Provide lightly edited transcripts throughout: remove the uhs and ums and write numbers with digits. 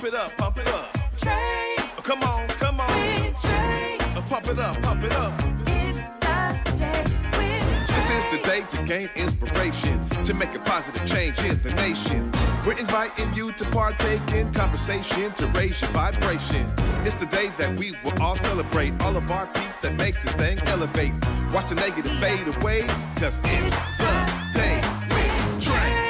Pump it up, pump it up. Trae. Come on, come on. With Trae. Pump it up, pump it up. It's the day with This is the day to gain inspiration, to make a positive change in the nation. We're inviting you to partake in conversation to raise your vibration. It's the day that we will all celebrate all of our peace that make this thing elevate. Watch the negative fade away, cause it's the day with Trae.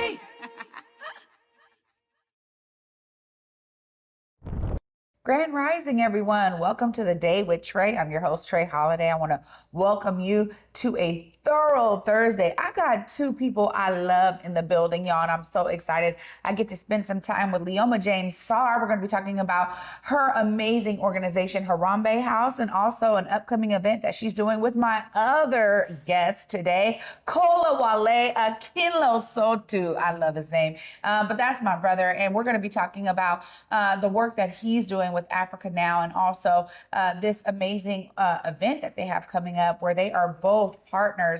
Grand Rising, everyone. Welcome to the Day with Trae. I'm your host, Trae Holiday. I want to welcome you to a thorough Thursday. I got two people I love in the building, y'all, and I'm so excited. I get to spend some time with Leoma James-Sarr. We're going to be talking about her amazing organization, Harambe House, and also an upcoming event that she's doing with my other guest today, Kolawole Akinlosotu. I love his name, but that's my brother, and we're going to be talking about the work that he's doing with Africa Now, and also this amazing event that they have coming up where they are both partners,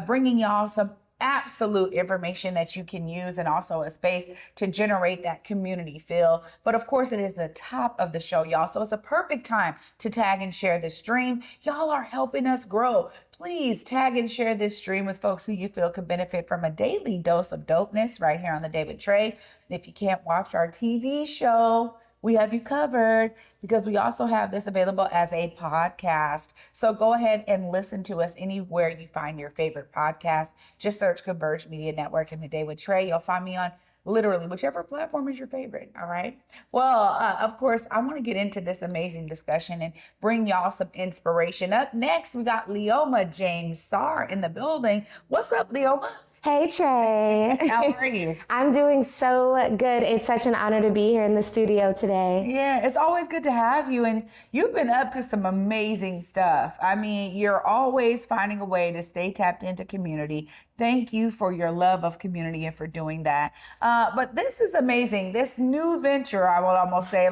bringing y'all some absolute information that you can use and also a space to generate that community feel. But of course, it is the top of the show, y'all. So it's a perfect time to tag and share this stream. Y'all are helping us grow. Please tag and share this stream with folks who you feel could benefit from a daily dose of dopeness right here on the Day with Trae. If you can't watch our TV show, we have you covered because we also have this available as a podcast. So go ahead and listen to us anywhere you find your favorite podcast. Just search Converge Media Network and the Day with Trae. You'll find me on literally whichever platform is your favorite. All right. Well, of course, I want to get into this amazing discussion and bring y'all some inspiration. Up next, we got Leoma James-Sarr in the building. What's up, Leoma? Hey, Trae. How are you? I'm doing so good. It's such an honor to be here in the studio today. Yeah, it's always good to have you. And you've been up to some amazing stuff. I mean, you're always finding a way to stay tapped into community. Thank you for your love of community and for doing that. But this is amazing. This new venture, I will almost say,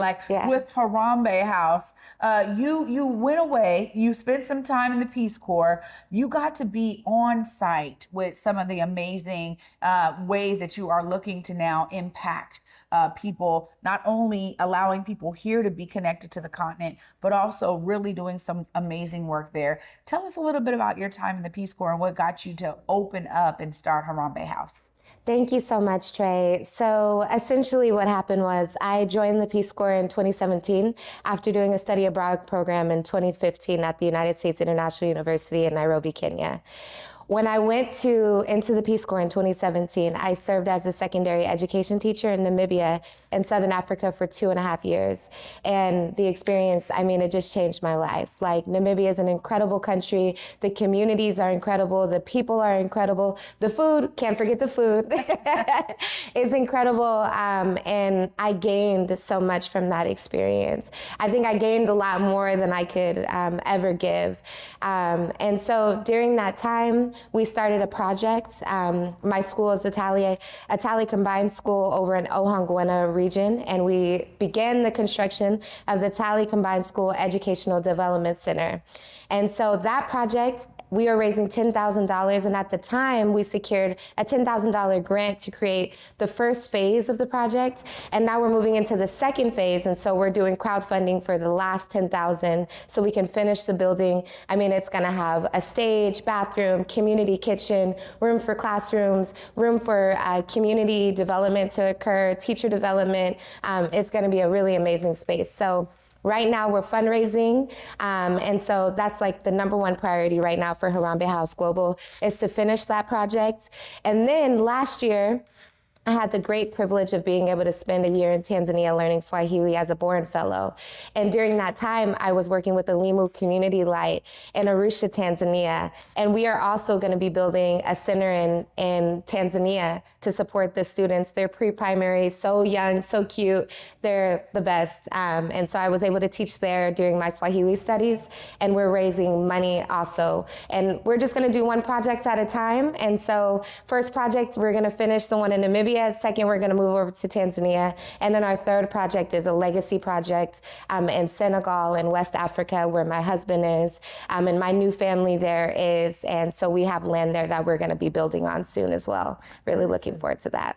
with Harambe House, you went away, you spent some time in the Peace Corps, you got to be on site with some of the amazing ways that you are looking to now impact people, not only allowing people here to be connected to the continent, but also really doing some amazing work there. Tell us a little bit about your time in the Peace Corps and what got you to open up and start Harambe House. Thank you so much, Trae. So essentially what happened was I joined the Peace Corps in 2017 after doing a study abroad program in 2015 at the United States International University in Nairobi, Kenya. When I went into the Peace Corps in 2017, I served as a secondary education teacher in Namibia and Southern Africa for 2.5 years. And the experience, I mean, it just changed my life. Like, Namibia is an incredible country. The communities are incredible. The people are incredible. The food, can't forget the food, is incredible. And I gained so much from that experience. I think I gained a lot more than I could ever give. And so during that time, we started a project. My school is a Tali Combined School over in Ohangwena region, and we began the construction of the Tali Combined School Educational Development Center. And so that project, we were raising $10,000, and at the time, we secured a $10,000 grant to create the first phase of the project, and now we're moving into the second phase, and so we're doing crowdfunding for the last $10,000 so we can finish the building. I mean, it's gonna have a stage, bathroom, community kitchen, room for classrooms, room for community development to occur, teacher development. It's gonna be a really amazing space. So right now we're fundraising, and so that's like the #1 priority right now for Harambe House Global is to finish that project. And then last year, I had the great privilege of being able to spend a year in Tanzania learning Swahili as a Born Fellow. And during that time, I was working with the Limu Community Light in Arusha, Tanzania. And we are also going to be building a center in Tanzania to support the students. They're pre-primary, so young, so cute. They're the best. And so I was able to teach there during my Swahili studies. And we're raising money also. And we're just going to do one project at a time. And so first project, we're going to finish the one in Namibia. Second, we're going to move over to Tanzania. And then our third project is a legacy project in Senegal in West Africa, where my husband is, and my new family there is. And so we have land there that we're going to be building on soon as well. Really looking forward to that.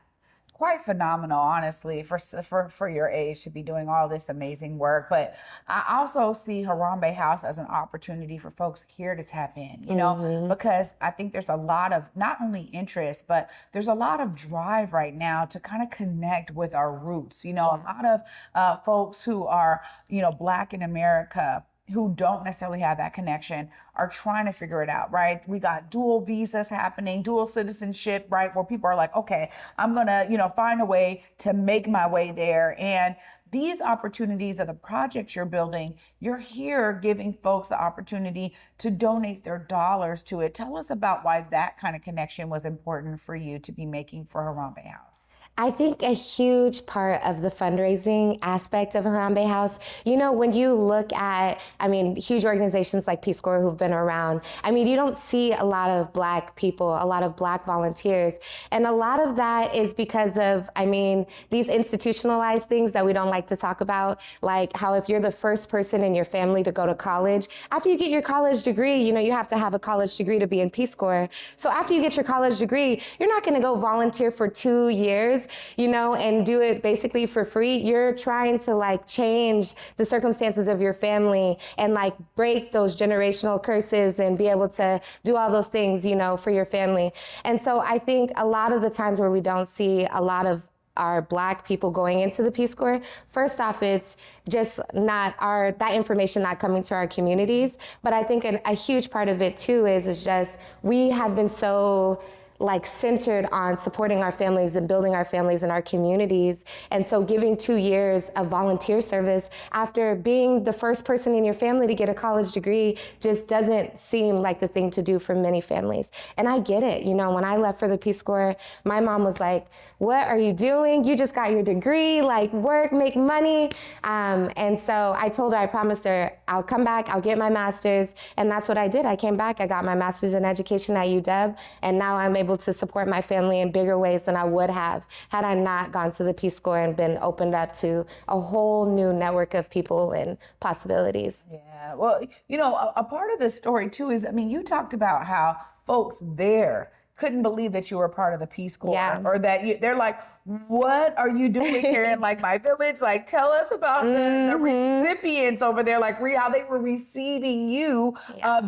quite phenomenal, honestly, for your age to be doing all this amazing work. But I also see Harambe House as an opportunity for folks here to tap in, you know, because I think there's a lot of not only interest, but there's a lot of drive right now to kind of connect with our roots. You know, a lot of folks who are, you know, Black in America, who don't necessarily have that connection, are trying to figure it out, right? We got dual visas happening, dual citizenship, right? Where people are like, okay, I'm gonna, you know, find a way to make my way there. And these opportunities are the projects you're building. You're here giving folks the opportunity to donate their dollars to it. Tell us about why that kind of connection was important for you to be making for Harambe House. I think a huge part of the fundraising aspect of Harambe House, you know, when you look at, I mean, huge organizations like Peace Corps who've been around, I mean, you don't see a lot of Black people, a lot of Black volunteers. And a lot of that is because of, I mean, these institutionalized things that we don't like to talk about, like how if you're the first person in your family to go to college, after you get your college degree, you know, you have to have a college degree to be in Peace Corps. So after you get your college degree, you're not going to go volunteer for 2 years, you know, and do it basically for free. You're trying to like change the circumstances of your family and like break those generational curses and be able to do all those things, you know, for your family. And so I think a lot of the times where we don't see a lot of our Black people going into the Peace Corps, first off, it's just not that information not coming to our communities. But I think a huge part of it too is just we have been so like centered on supporting our families and building our families and our communities. And so giving 2 years of volunteer service after being the first person in your family to get a college degree just doesn't seem like the thing to do for many families. And I get it. You know, when I left for the Peace Corps, my mom was like, what are you doing? You just got your degree, like work, make money. And so I told her, I promised her, I'll come back, I'll get my master's. And that's what I did. I came back, I got my master's in education at UW, and now I'm able to support my family in bigger ways than I would have had I not gone to the Peace Corps and been opened up to a whole new network of people and possibilities. Yeah, well, you know, a part of this story too is, I mean, you talked about how folks there couldn't believe that you were part of the Peace Corps, or that they're like, what are you doing here in like my village? Like, tell us about the recipients over there, like how they were receiving you,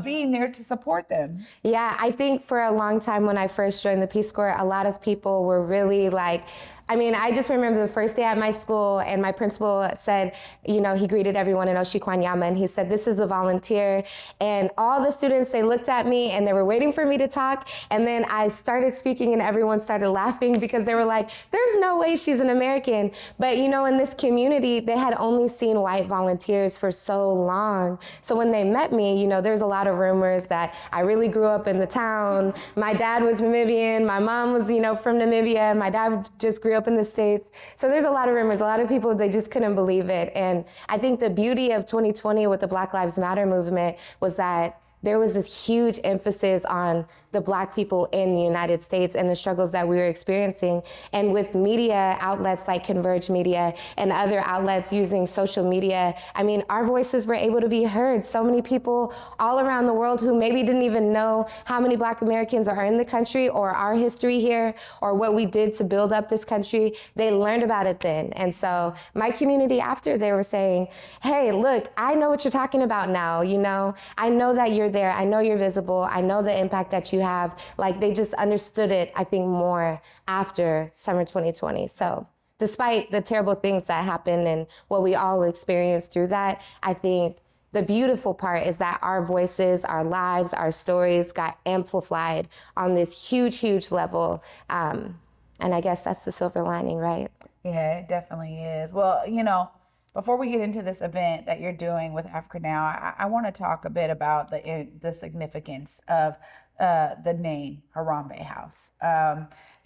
being there to support them. Yeah, I think for a long time when I first joined the Peace Corps, a lot of people were really like, I mean, I just remember the first day at my school and my principal said, you know, he greeted everyone in Oshikwanyama and he said, this is the volunteer. And all the students, they looked at me and they were waiting for me to talk. And then I started speaking and everyone started laughing because they were like, there's no way she's an American. But, you know, in this community, they had only seen white volunteers for so long. So when they met me, you know, there's a lot of rumors that I really grew up in the town. My dad was Namibian. My mom was, you know, from Namibia. My dad just grew up in the States. So there's a lot of rumors, a lot of people, they just couldn't believe it. And I think the beauty of 2020 with the Black Lives Matter movement was that there was this huge emphasis on the Black people in the United States and the struggles that we were experiencing. And with media outlets like Converge Media and other outlets using social media, I mean, our voices were able to be heard. So many people all around the world who maybe didn't even know how many Black Americans are in the country or our history here or what we did to build up this country, they learned about it then. And so my community after, they were saying, hey, look, I know what you're talking about now, you know? I know that you're there. I know you're visible. I know the impact that you have. Like, they just understood it, I think, more after summer 2020. So despite the terrible things that happened and what we all experienced through that, I think the beautiful part is that our voices, our lives, our stories got amplified on this huge, huge level. And I guess that's the silver lining, right? Yeah, it definitely is. Well, you know, before we get into this event that you're doing with Africa Now, I want to talk a bit about the significance of the name Harambe House.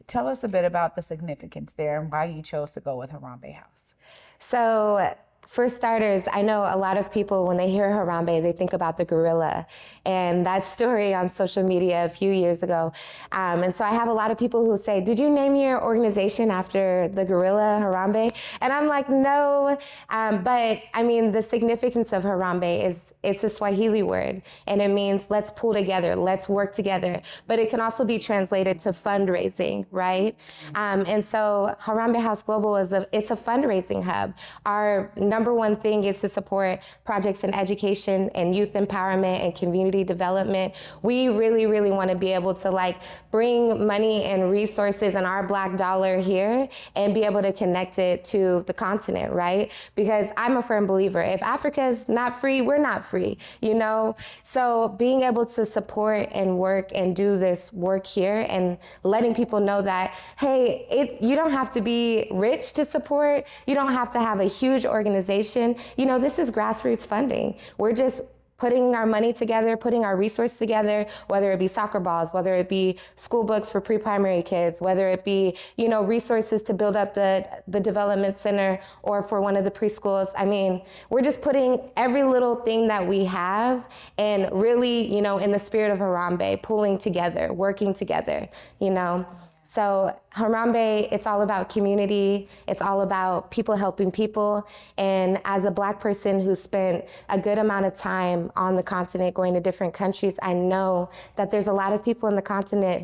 Tell us a bit about the significance there and why you chose to go with Harambe House. So For starters, I know a lot of people, when they hear Harambe, they think about the gorilla and that story on social media a few years ago. And so I have a lot of people who say, did you name your organization after the gorilla Harambe? And I'm like, no. But I mean, the significance of Harambe is it's a Swahili word, and it means let's pull together, let's work together. But it can also be translated to fundraising, right? And so Harambe House Global it's a fundraising hub. Our number one thing is to support projects in education and youth empowerment and community development. We really, really want to be able to bring money and resources and our Black dollar here and be able to connect it to the continent, right? Because I'm a firm believer, if Africa is not free, we're not free, you know? So being able to support and work and do this work here and letting people know that, hey, you don't have to be rich to support, you don't have to have a huge organization. You know, this is grassroots funding. We're just putting our money together, putting our resources together, whether it be soccer balls, whether it be school books for pre-primary kids, whether it be, you know, resources to build up the development center or for one of the preschools. I mean, we're just putting every little thing that we have and really, you know, in the spirit of Harambe, pulling together, working together, you know. So Harambe, it's all about community. It's all about people helping people. And as a Black person who spent a good amount of time on the continent going to different countries, I know that there's a lot of people in the continent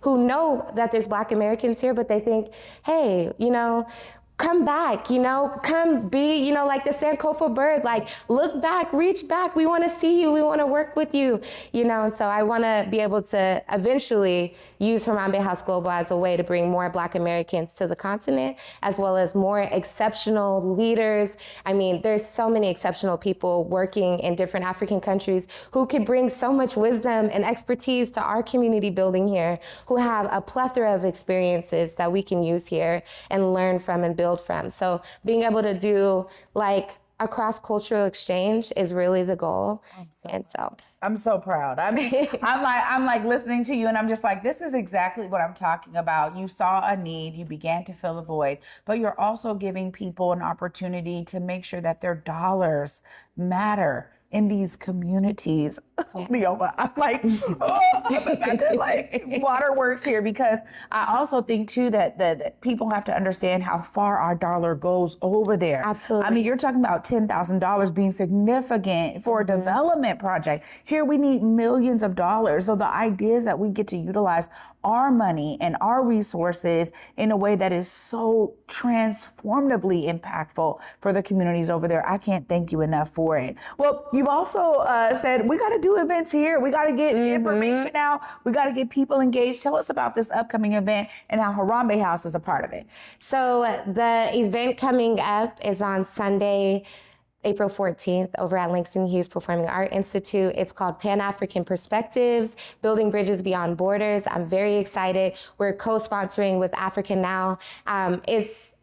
who know that there's Black Americans here, but they think, hey, you know, come back, you know, come be, you know, like the Sankofa bird, look back, reach back. We want to see you. We want to work with you, you know. And so I want to be able to eventually use Harambe House Global as a way to bring more Black Americans to the continent, as well as more exceptional leaders. I mean, there's so many exceptional people working in different African countries who could bring so much wisdom and expertise to our community building here, who have a plethora of experiences that we can use here and learn from and build from. So being able to do a cross-cultural exchange is really the goal. I'm so proud. I mean, I'm like listening to you and I'm just like, this is exactly what I'm talking about. You saw a need, you began to fill a void, but you're also giving people an opportunity to make sure that their dollars matter in these communities. Leoma, I'm like, I'm about to waterworks here, because I also think too that people have to understand how far our dollar goes over there. Absolutely. I mean, you're talking about $10,000 being significant for a development project. Here we need millions of dollars. So the idea is that we get to utilize our money and our resources in a way that is so transformatively impactful for the communities over there. I can't thank you enough for it. Well, you've also said we got to do events here. We got to get information out. We got to get people engaged. Tell us about this upcoming event and how Harambe House is a part of it. So the event coming up is on Sunday, April 14th over at Langston Hughes Performing Art Institute. It's called Pan-African Perspectives, Building Bridges Beyond Borders. I'm very excited. We're co-sponsoring with Africa Now.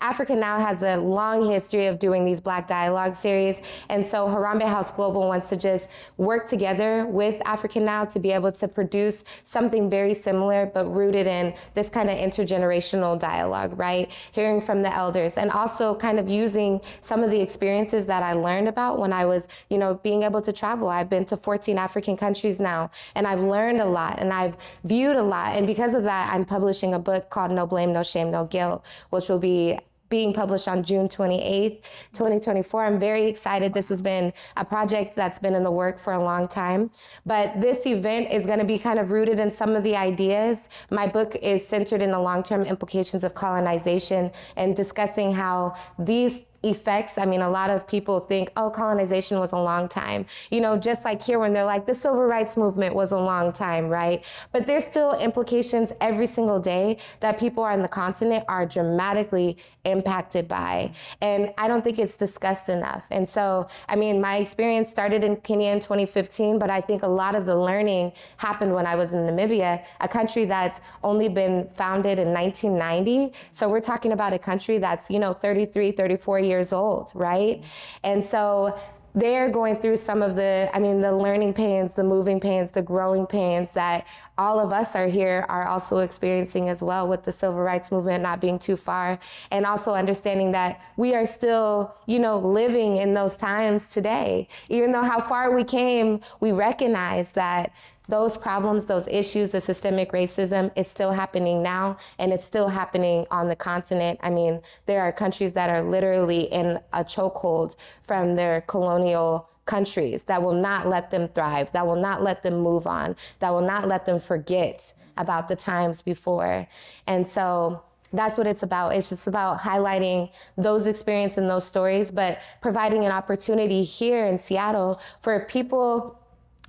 Africa Now has a long history of doing these Black Dialogue series. And so Harambe House Global wants to just work together with Africa Now to be able to produce something very similar, but rooted in this kind of intergenerational dialogue, right? Hearing from the elders and also kind of using some of the experiences that I learned about when I was, you know, being able to travel. I've been to 14 African countries now, and I've learned a lot and I've viewed a lot. And because of that, I'm publishing a book called No Blame, No Shame, No Guilt, which will be being published on June 28th, 2024. I'm very excited. This has been a project that's been in the work for a long time, but this event is going to be kind of rooted in some of the ideas. My book is centered in the long-term implications of colonization and discussing how these effects. I mean, a lot of people think, oh, colonization was a long time. You know, just like here when they're like, the civil rights movement was a long time, right? But there's still implications every single day that people on the continent are dramatically impacted by. And I don't think it's discussed enough. And so, I mean, my experience started in Kenya in 2015, but I think a lot of the learning happened when I was in Namibia, a country that's only been founded in 1990. So we're talking about a country that's, you know, 33, 34 years old, right? And so they're going through some of the learning pains, the moving pains, the growing pains that all of us are also experiencing as well, with the civil rights movement not being too far, and also understanding that we are still, living in those times today. Even though how far we came, we recognize that those problems, those issues, the systemic racism, it's still happening now, and it's still happening on the continent. I mean, there are countries that are literally in a chokehold from their colonial countries that will not let them thrive, that will not let them move on, that will not let them forget about the times before. And so that's what it's about. It's just about highlighting those experiences and those stories, but providing an opportunity here in Seattle for people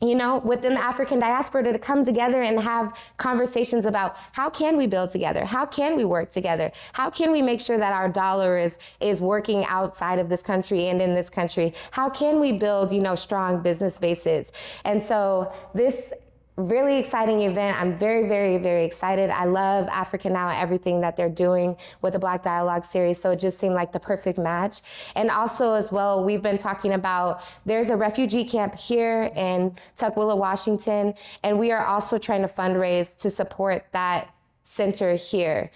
within the African diaspora to come together and have conversations about how can we build together? How can we work together? How can we make sure that our dollar is working outside of this country and in this country? How can we build, strong business bases? And so this really exciting event. I'm very, very, very excited. I love Africa Now and everything that they're doing with the Black Dialogue series. So it just seemed like the perfect match. And also as well, we've been talking about, there's a refugee camp here in Tukwila, Washington. And we are also trying to fundraise to support that center here.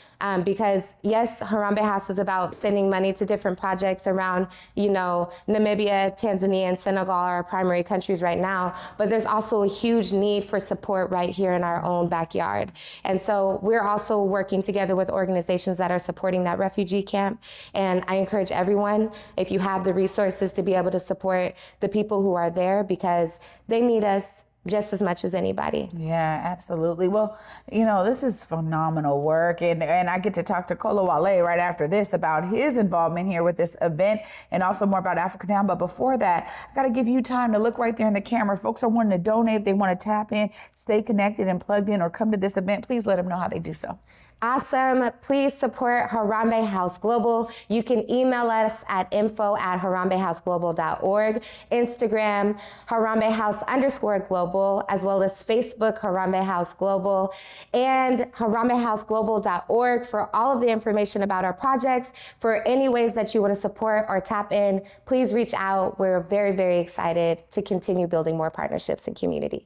Because yes, Harambe House is about sending money to different projects around, Namibia, Tanzania, and Senegal are our primary countries right now, but there's also a huge need for support right here in our own backyard. And so we're also working together with organizations that are supporting that refugee camp. And I encourage everyone, if you have the resources, to be able to support the people who are there, because they need us just as much as anybody. Yeah, absolutely. Well, this is phenomenal work. And I get to talk to Kolawole right after this about his involvement here with this event, and also more about Africa Now. But before that, I got to give you time to look right there in the camera. Folks are wanting to donate. If they want to tap in, stay connected and plugged in, or come to this event, please let them know how they do so. Awesome. Please support Harambe House Global. You can email us at info@harambeHouseGlobal.org, Instagram, Harambe House_global, as well as Facebook, Harambe House Global, and HarambeHouseGlobal.org for all of the information about our projects. For any ways that you want to support or tap in, please reach out. We're very, very excited to continue building more partnerships and community.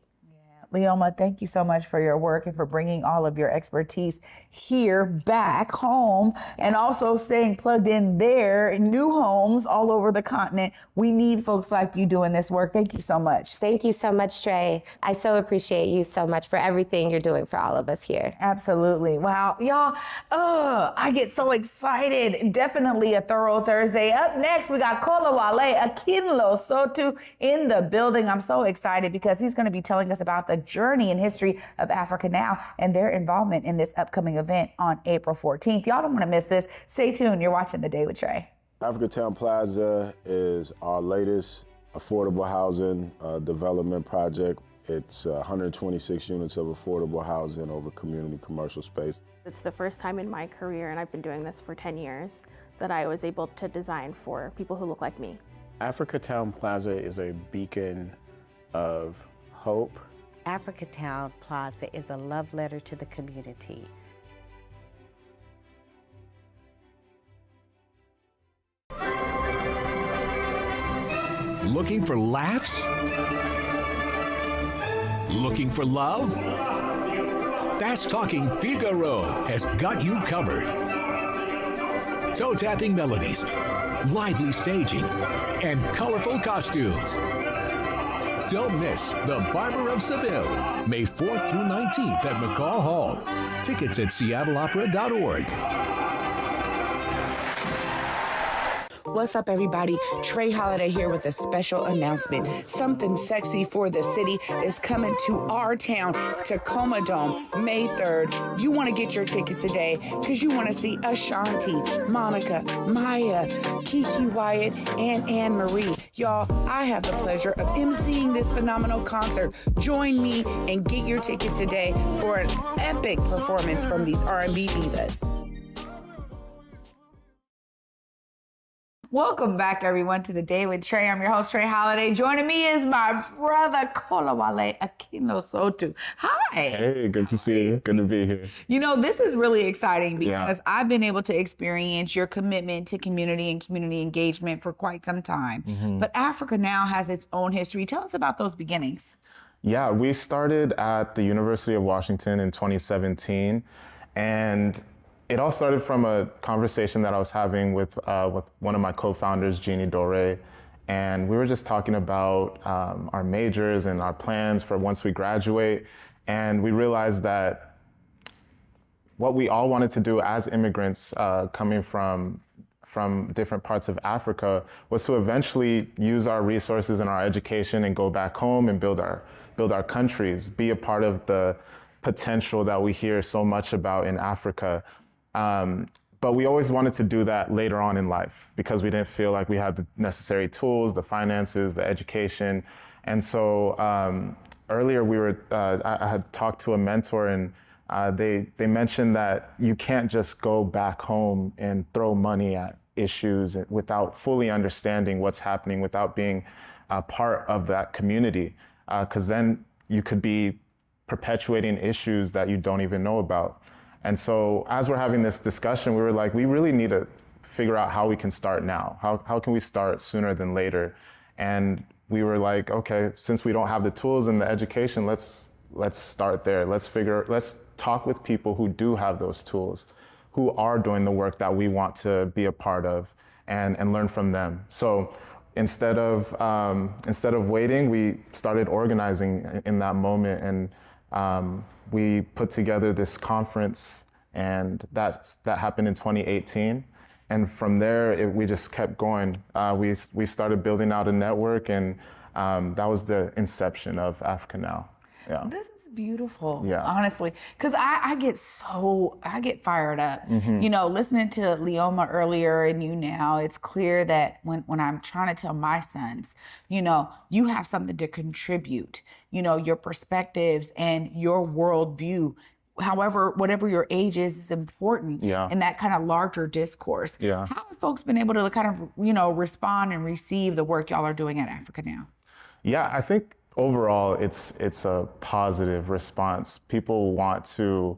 Leoma, thank you so much for your work and for bringing all of your expertise here back home, and also staying plugged in there in new homes all over the continent. We need folks like you doing this work. Thank you so much. Thank you so much, Trae. I so appreciate you so much for everything you're doing for all of us here. Absolutely. Wow, y'all, I get so excited. Definitely a thorough Thursday. Up next, we got Kolawole Akinlosotu in the building. I'm so excited because he's going to be telling us about the journey and history of Africa Now and their involvement in this upcoming event on April 14th. Y'all don't want to miss this. Stay tuned. You're watching The Day with Trae. Africa Town Plaza is our latest affordable housing development project. It's 126 units of affordable housing over community commercial space. It's the first time in my career, and I've been doing this for 10 years, that I was able to design for people who look like me. Africa Town Plaza is a beacon of hope. Africa Town Plaza is a love letter to the community. Looking for laughs? Looking for love? Fast Talking Figaro has got you covered. Toe-tapping melodies, lively staging, and colorful costumes. Don't miss The Barber of Seville, May 4th through 19th at McCaw Hall. Tickets at seattleopera.org. What's up, everybody? Trae Holiday here with a special announcement. Something sexy for the city is coming to our town, Tacoma Dome, May 3rd. You want to get your tickets today because you want to see Ashanti, Monica, Maya, Kiki Wyatt, and Anne Marie. Y'all, I have the pleasure of emceeing this phenomenal concert. Join me and get your tickets today for an epic performance from these R&B divas. Welcome back, everyone, to The Day with Trae. I'm your host, Trae Holiday. Joining me is my brother, Kolawole Akinlosotu. How Hi. Hey, good to see you. Good to be here. You know, this is really exciting Yeah. because I've been able to experience your commitment to community and community engagement for quite some time. But Africa Now has its own history. Tell us about those beginnings. Yeah, we started at the University of Washington in 2017, and it all started from a conversation that I was having with one of my co-founders, Jeannie Doré, and we were just talking about our majors and our plans for once we graduate, and we realized that what we all wanted to do as immigrants coming from different parts of Africa was to eventually use our resources and our education and go back home and build our countries, be a part of the potential that we hear so much about in Africa. But we always wanted to do that later on in life because we didn't feel like we had the necessary tools, the finances, the education. And so earlier I had talked to a mentor, and they mentioned that you can't just go back home and throw money at issues without fully understanding what's happening, without being a part of that community, because then you could be perpetuating issues that you don't even know about. And so as we're having this discussion, we were like, we really need to figure out how we can start now. How can we start sooner than later? And we were like, okay, since we don't have the tools and the education, let's start there. Let's talk with people who do have those tools, who are doing the work that we want to be a part of, and learn from them. So instead of waiting, we started organizing in that moment, and we put together this conference, and that happened in 2018. And from there, we just kept going. We started building out a network, and that was the inception of Africa Now. Yeah. This is beautiful, Yeah. honestly, because I get fired up. You know, listening to Leoma earlier and you now, it's clear that when I'm trying to tell my sons, you know, you have something to contribute, you know, your perspectives and your worldview, however, whatever your age is important in that kind of larger discourse. Yeah. How have folks been able to kind of, you know, respond and receive the work y'all are doing at Africa Now? Yeah, I think overall, it's a positive response. People want to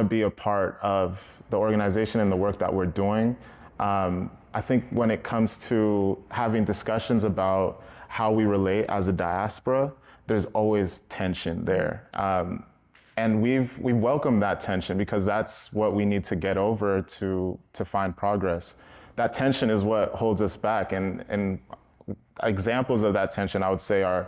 be a part of the organization and the work that we're doing. I think when it comes to having discussions about how we relate as a diaspora, there's always tension there. And we've welcomed that tension because that's what we need to get over to find progress. That tension is what holds us back, and examples of that tension, I would say, are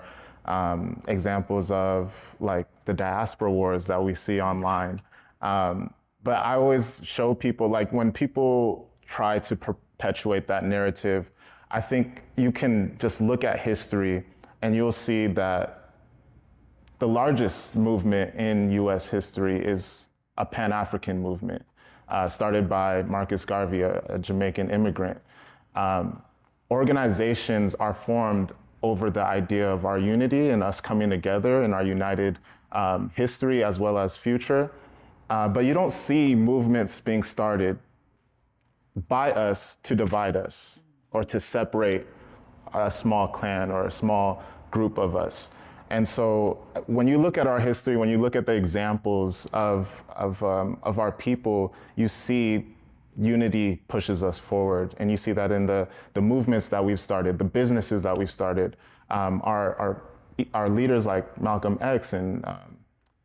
examples of like the diaspora wars that we see online. But I always show people, like when people try to perpetuate that narrative, I think you can just look at history and you'll see that the largest movement in US history is a Pan-African movement, started by Marcus Garvey, a Jamaican immigrant. Organizations are formed over the idea of our unity and us coming together in our united history as well as future. But you don't see movements being started by us to divide us or to separate a small clan or a small group of us. And so when you look at our history, when you look at the examples of our people, you see unity pushes us forward, and you see that in the movements that we've started, the businesses that we've started. Our leaders like Malcolm X and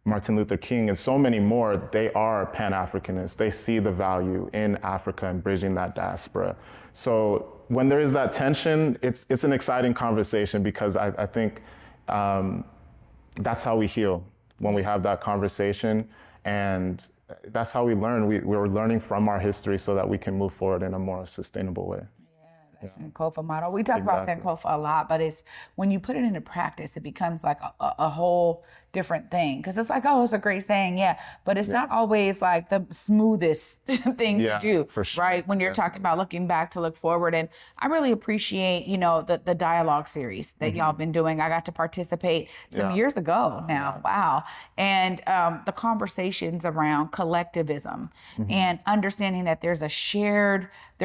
Martin Luther King and so many more, they are Pan-Africanists. They see the value in Africa and bridging that diaspora. So when there is that tension, it's an exciting conversation because I think that's how we heal, when we have that conversation, and that's how we learn. We're learning from our history so that we can move forward in a more sustainable way. That's Sankofa model. We talk about Sankofa a lot, but it's when you put it into practice, it becomes like a whole different thing. Because it's like, oh, it's a great saying, but it's not always like the smoothest thing to do, for sure. right? When you're talking about looking back to look forward. And I really appreciate, you know, the dialogue series that y'all been doing. I got to participate some years ago now. Wow. And the conversations around collectivism and understanding that there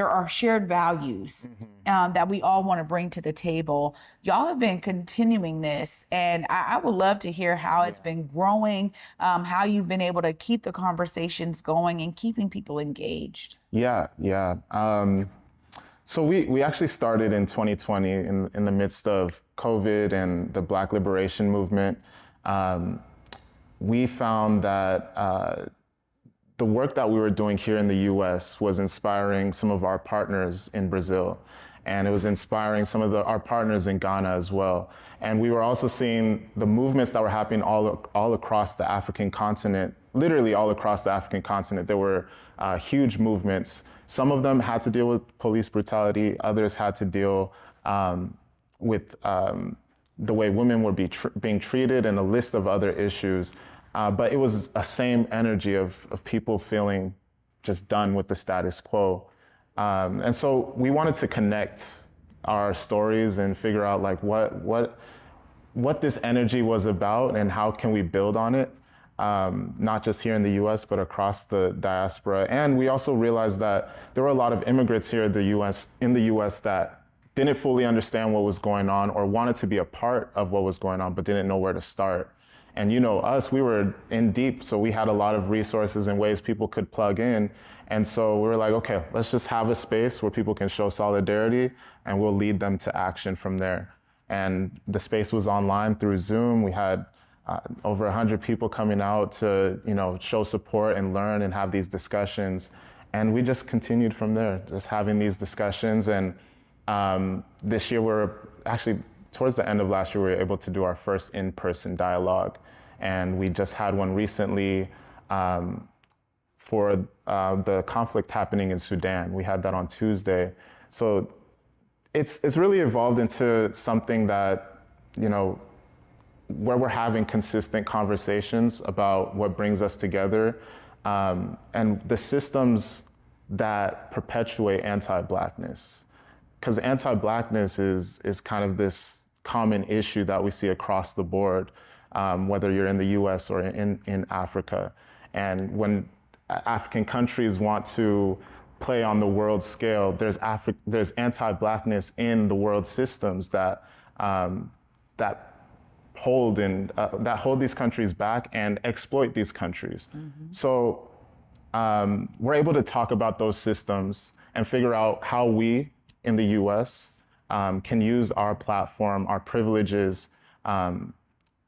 are shared values that we all want to bring to the table. Y'all have been continuing this, and I would love to hear how it's been growing, how you've been able to keep the conversations going and keeping people engaged. Yeah. So we actually started in 2020 in the midst of COVID and the Black liberation movement. We found that the work that we were doing here in the US was inspiring some of our partners in Brazil, and it was inspiring some of our partners in Ghana as well. And we were also seeing the movements that were happening all across the African continent, literally all across the African continent. There were huge movements. Some of them had to deal with police brutality, others had to deal with the way women were being treated and a list of other issues. But it was a same energy of people feeling just done with the status quo. And so we wanted to connect our stories and figure out like what this energy was about and how can we build on it, not just here in the US, but across the diaspora. And we also realized that there were a lot of immigrants here in the US that didn't fully understand what was going on or wanted to be a part of what was going on, but didn't know where to start. And you know, us, we were in deep, so we had a lot of resources and ways people could plug in. And so we were like, okay, let's just have a space where people can show solidarity and we'll lead them to action from there. And the space was online through Zoom. We had over 100 people coming out to, show support and learn and have these discussions. And we just continued from there, just having these discussions. And this year, towards the end of last year, we were able to do our first in-person dialogue. And we just had one recently for the conflict happening in Sudan. We had that on Tuesday. So it's really evolved into something that, where we're having consistent conversations about what brings us together and the systems that perpetuate anti-Blackness. Because anti-Blackness is kind of this common issue that we see across the board, whether you're in the US or in Africa. And when African countries want to play on the world scale, there's anti-Blackness in the world systems that hold these countries back and exploit these countries. Mm-hmm. So we're able to talk about those systems and figure out how we in the US can use our platform, our privileges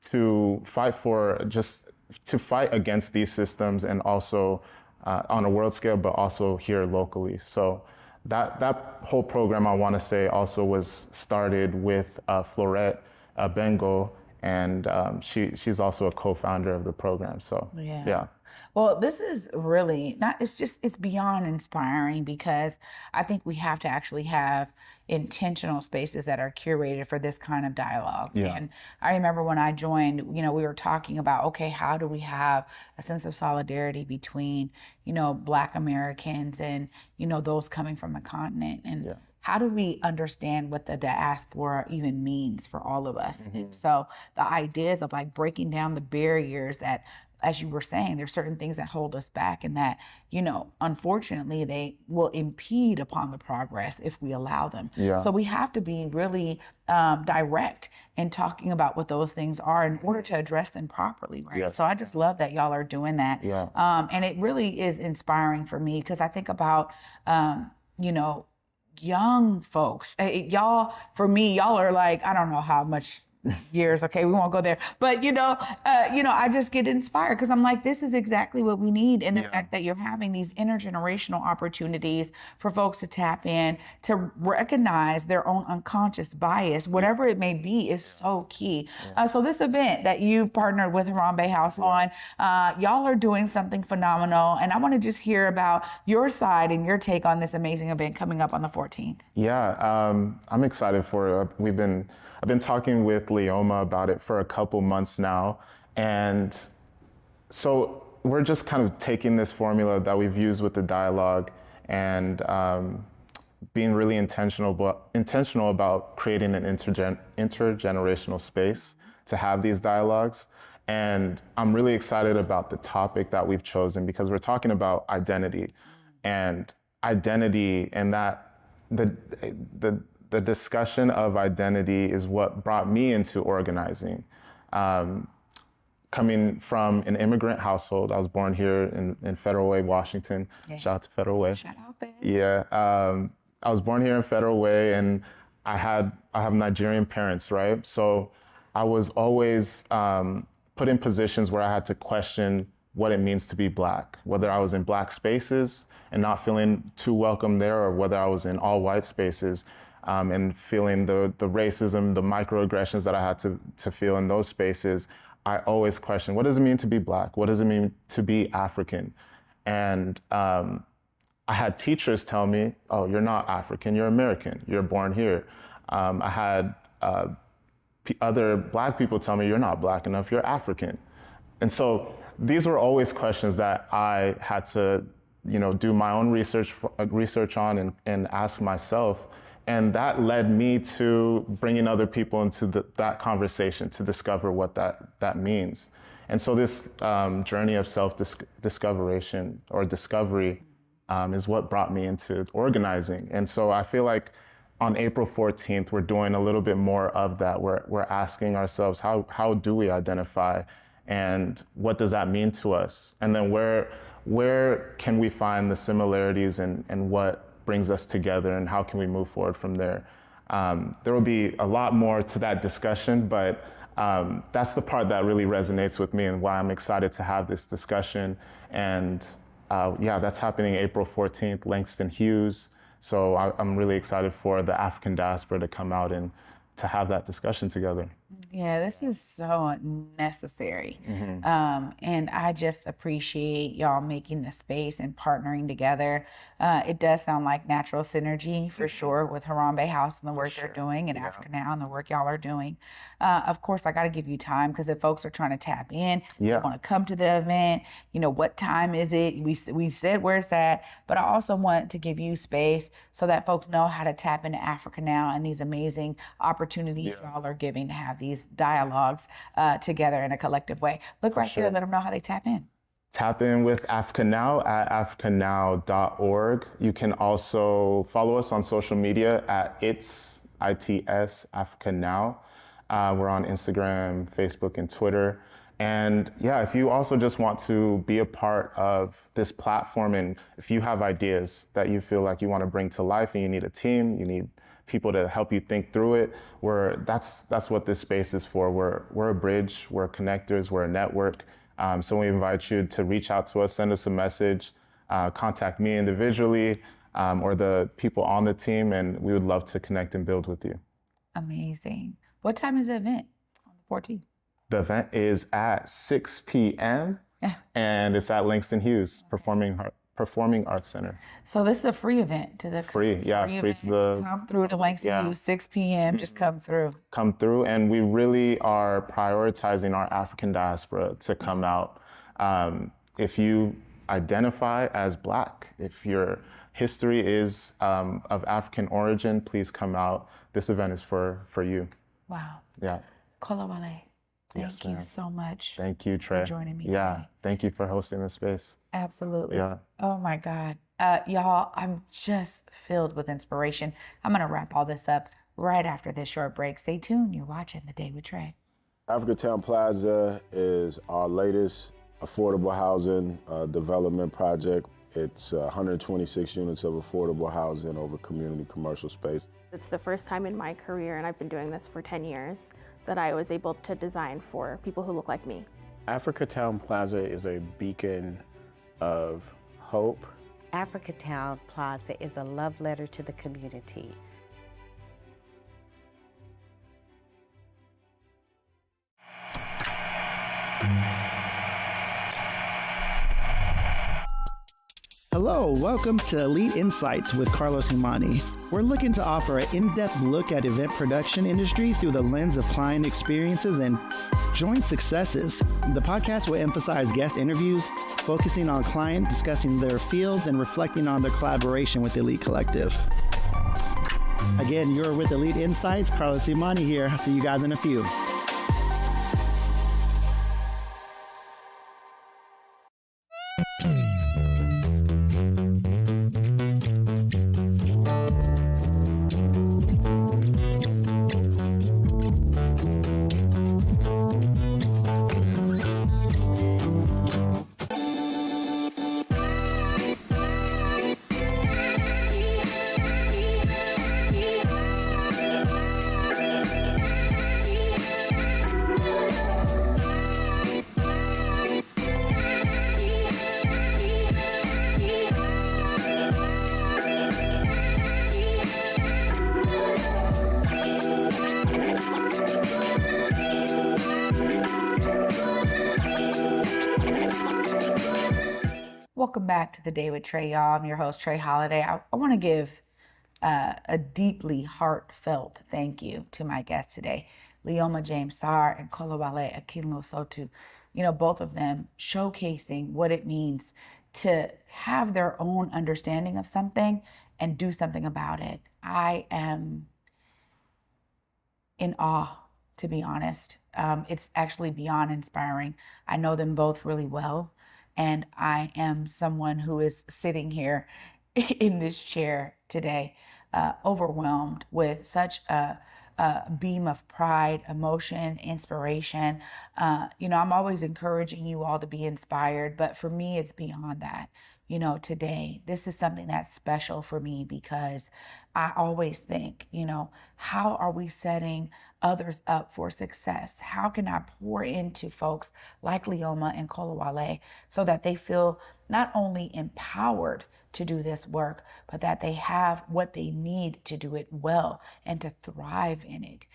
to fight against these systems and also on a world scale, but also here locally. So that whole program, I want to say, also was started with Florette Bengo, and she's also a co-founder of the program. So yeah. Well, this is really it's beyond inspiring, because I think we have to actually have intentional spaces that are curated for this kind of dialogue. Yeah. And I remember when I joined, we were talking about, okay, how do we have a sense of solidarity between, Black Americans and, those coming from the continent, and how do we understand what the diaspora even means for all of us? Mm-hmm. So the ideas of like breaking down the barriers that, as you were saying, there's certain things that hold us back and that, unfortunately, they will impede upon the progress if we allow them. Yeah. So we have to be really direct in talking about what those things are in order to address them properly, right? Yes. So I just love that y'all are doing that. Yeah. And it really is inspiring for me, because I think about, young folks. Y'all are like, I don't know how much years. Okay, we won't go there. But I just get inspired, because I'm like, this is exactly what we need. And the fact that you're having these intergenerational opportunities for folks to tap in, to recognize their own unconscious bias, whatever it may be, is so key. So this event that you partnered with Harambe House on, y'all are doing something phenomenal. And I want to just hear about your side and your take on this amazing event coming up on the 14th. Yeah, I'm excited for it. I've been talking with Leoma about it for a couple months now. And so we're just kind of taking this formula that we've used with the dialogue and being really intentional about creating an intergenerational space to have these dialogues. And I'm really excited about the topic that we've chosen, because we're talking about identity and that the discussion of identity is what brought me into organizing. Coming from an immigrant household, I was born here in Federal Way, Washington. Yeah. Shout out to Federal Way. Shout out there. Yeah, I was born here in Federal Way, and I have Nigerian parents, right? So I was always put in positions where I had to question what it means to be Black, whether I was in Black spaces and not feeling too welcome there, or whether I was in all white spaces and feeling the racism, the microaggressions that I had to feel in those spaces. I always question, what does it mean to be Black? What does it mean to be African? And I had teachers tell me, oh, you're not African, you're American, you're born here. I had other Black people tell me, you're not Black enough, you're African. And so these were always questions that I had to, do my own research on and ask myself. And that led me to bringing other people into that conversation to discover what that means. And so this journey of discovery is what brought me into organizing. And so I feel like on April 14th, we're doing a little bit more of that. We're asking ourselves, how do we identify, and what does that mean to us? And then where can we find the similarities and what brings us together, and how can we move forward from there? There will be a lot more to that discussion, but that's the part that really resonates with me and why I'm excited to have this discussion. And that's happening April 14th, Langston Hughes. So I'm really excited for the African diaspora to come out and to have that discussion together. Yeah, this is so necessary. Mm-hmm. And I just appreciate y'all making the space and partnering together. It does sound like natural synergy for sure with Harambe House and the work they're doing, and Africa Now and the work y'all are doing. Of course, I got to give you time, because if folks are trying to tap in, want to come to the event, what time is it? We said where it's at, but I also want to give you space so that folks know how to tap into Africa Now and these amazing opportunities y'all are giving to have these dialogues together in a collective way. Look right here and let them know how they tap in. Tap in with Africa Now at africanow.org. You can also follow us on social media at ITS Africa Now. We're on Instagram, Facebook, and Twitter. And if you also just want to be a part of this platform, and if you have ideas that you feel like you want to bring to life and you need a team, you need people to help you think through it, that's what this space is for. We're a bridge, we're connectors, we're a network. So we invite you to reach out to us, send us a message, contact me individually or the people on the team, and we would love to connect and build with you. Amazing. What time is the event on the 14th? The event is at 6 p.m. And it's at Langston Hughes Performing Arts Center. So this is a free event to the free to the come through to Langston Hughes 6 p.m. Just come through. Come through, and we really are prioritizing our African diaspora to come out. If you identify as Black, if your history is of African origin, please come out. This event is for you. Wow. Yeah. Kolawole. Thank you so much. Thank you, Trae, for joining me today. Thank you for hosting this space. Absolutely. Yeah. Oh my God. Y'all, I'm just filled with inspiration. I'm going to wrap all this up right after this short break. Stay tuned. You're watching The Day with Trae. Africatown Plaza is our latest affordable housing development project. It's 126 units of affordable housing over community commercial space. It's the first time in my career, and I've been doing this for 10 years, that I was able to design for people who look like me. Africatown Plaza is a beacon of hope. Africatown Plaza is a love letter to the community. Hello, welcome to Elite Insights with Carlos Imani. We're looking to offer an in-depth look at event production industry through the lens of client experiences and joint successes. The podcast will emphasize guest interviews, focusing on client, discussing their fields, and reflecting on their collaboration with Elite Collective. Again, you're with Elite Insights. Carlos Imani here. I'll see you guys in a few. Welcome back to The Day with Trae, y'all. I'm your host, Trae Holiday. I want to give a deeply heartfelt thank you to my guests today, Leoma James-Sarr and Kolawole Akinlosotu. You know, both of them showcasing what it means to have their own understanding of something and do something about it. I am in awe, to be honest. It's actually beyond inspiring. I know them both really well, and I am someone who is sitting here in this chair today, overwhelmed with such a beam of pride, emotion, inspiration. I'm always encouraging you all to be inspired, but for me, it's beyond that. Today, this is something that's special for me because I always think, how are we setting others up for success? How can I pour into folks like Leoma and Kolawole so that they feel not only empowered to do this work, but that they have what they need to do it well and to thrive in it.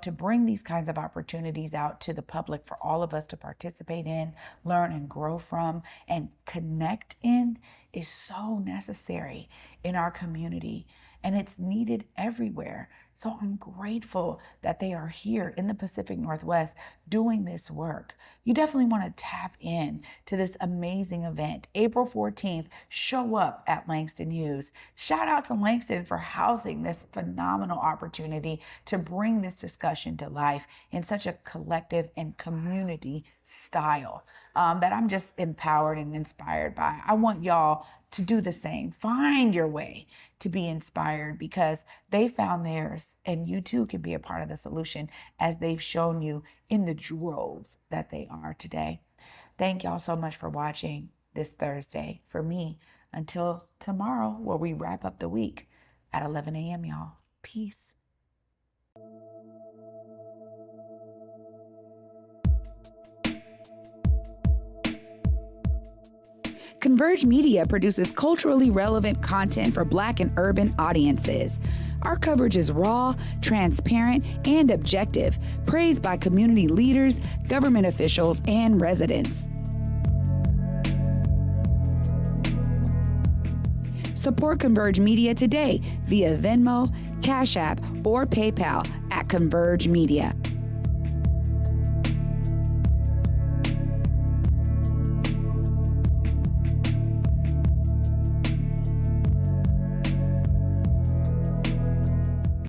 To bring these kinds of opportunities out to the public for all of us to participate in, learn and grow from, and connect in is so necessary in our community. And it's needed everywhere. So I'm grateful that they are here in the Pacific Northwest doing this work. You definitely want to tap in to this amazing event. April 14th, show up at Langston Hughes. Shout out to Langston for housing this phenomenal opportunity to bring this discussion to life in such a collective and community style that I'm just empowered and inspired by. I want y'all to do the same. Find your way to be inspired because they found theirs, and you too can be a part of the solution as they've shown you in the droves that they are today. Thank y'all so much for watching this Thursday. For me, until tomorrow, where we wrap up the week at 11 a.m., y'all. Peace. Converge Media produces culturally relevant content for Black and urban audiences. Our coverage is raw, transparent, and objective, praised by community leaders, government officials, and residents. Support Converge Media today via Venmo, Cash App, or PayPal at Converge Media.